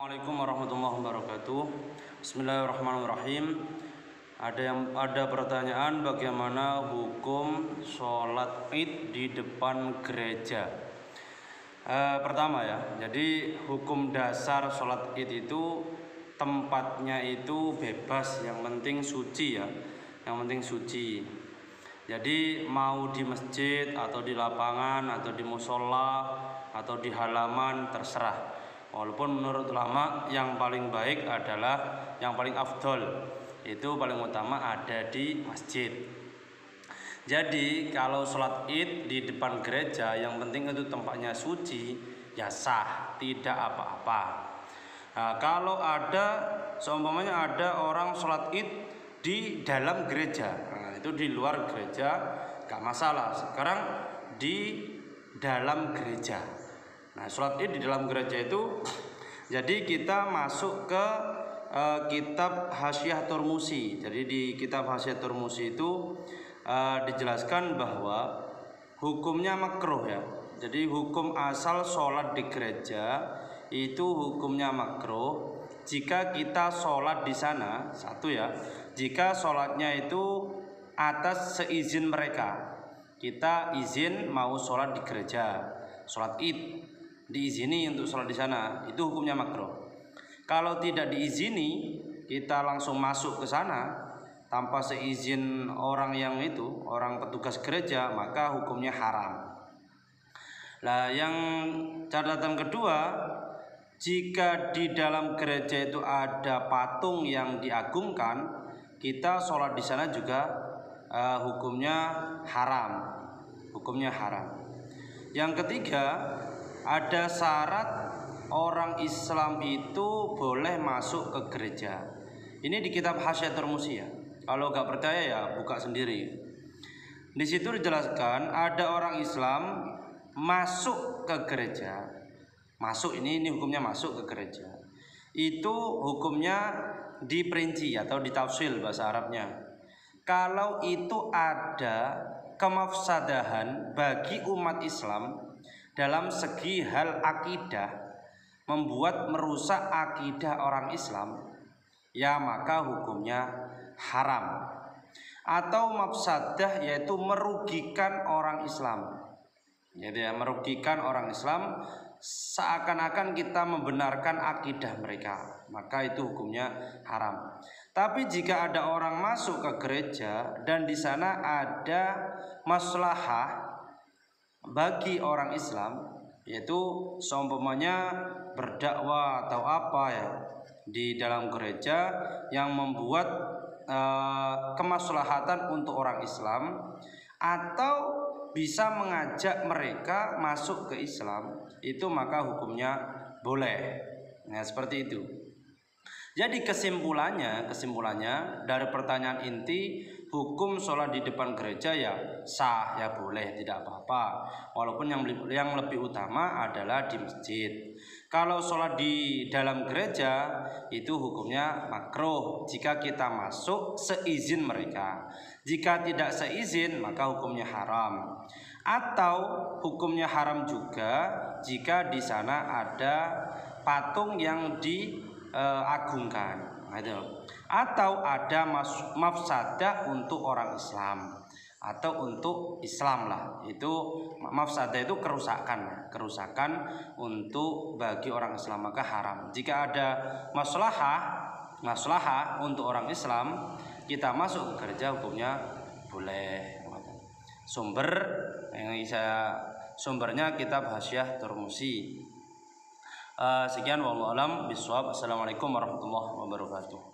Assalamualaikum warahmatullahi wabarakatuh. Bismillahirrahmanirrahim. Ada pertanyaan, bagaimana hukum sholat id di depan gereja? Pertama ya, jadi hukum dasar sholat id itu tempatnya itu bebas, yang penting suci ya, yang penting suci. Jadi mau di masjid atau di lapangan atau di musola atau di halaman terserah. Walaupun menurut ulama yang paling baik adalah, yang paling afdol itu paling utama ada di masjid. Jadi kalau sholat id di depan gereja, yang penting itu tempatnya suci, ya sah, tidak apa-apa. Nah, kalau ada seumpamanya ada orang sholat id di dalam gereja, nah, itu di luar gereja gak masalah. Sekarang di dalam gereja. Nah, sholat id di dalam gereja itu, jadi kita masuk ke kitab Hasyiah Turmusi. Jadi di kitab Hasyiah Turmusi itu dijelaskan bahwa hukumnya makruh ya. Jadi hukum asal sholat di gereja itu hukumnya makruh jika kita sholat di sana. Satu ya, jika sholatnya itu atas seizin mereka. Kita izin mau sholat di gereja, sholat id, diizini untuk sholat di sana, itu hukumnya makruh. Kalau tidak diizini, kita langsung masuk ke sana tanpa seizin orang yang itu, orang petugas gereja, maka hukumnya haram. Nah, yang catatan kedua, jika di dalam gereja itu ada patung yang diagungkan, kita sholat di sana juga hukumnya haram. Hukumnya haram. Yang ketiga, ada syarat orang Islam itu boleh masuk ke gereja. Ini di kitab Hasyiah Turmusi ya. Kalau nggak percaya ya buka sendiri. Di situ dijelaskan ada orang Islam masuk ke gereja. Masuk ini hukumnya masuk ke gereja. Itu hukumnya diperinci atau ditafsil bahasa Arabnya. Kalau itu ada kemafsadahan bagi umat Islam dalam segi hal akidah, membuat merusak akidah orang Islam, ya maka hukumnya haram. Atau mafsadah yaitu merugikan orang Islam. Jadi ya, merugikan orang Islam seakan-akan kita membenarkan akidah mereka, maka itu hukumnya haram. Tapi jika ada orang masuk ke gereja dan di sana ada maslahah bagi orang Islam, yaitu seumpamanya berdakwah atau apa ya di dalam gereja yang membuat kemaslahatan untuk orang Islam, atau bisa mengajak mereka masuk ke Islam, itu maka hukumnya boleh. Nah, seperti itu. Jadi kesimpulannya dari pertanyaan inti, hukum sholat di depan gereja ya sah, ya boleh, tidak apa-apa. Walaupun yang lebih utama adalah di masjid. Kalau sholat di dalam gereja itu hukumnya makruh jika kita masuk seizin mereka. Jika tidak seizin maka hukumnya haram. Atau hukumnya haram juga jika di sana ada patung yang diagungkan, atau ada mafsadah untuk orang Islam atau untuk Islam lah. Itu mafsadah itu kerusakan untuk bagi orang Islam, maka haram. Jika ada maslahah untuk orang Islam, kita masuk ke gereja hukumnya boleh. Sumbernya kitab Hasyiah Turmusi. Sekian wallahu alam bishawab. Assalamualaikum warahmatullahi wabarakatuh.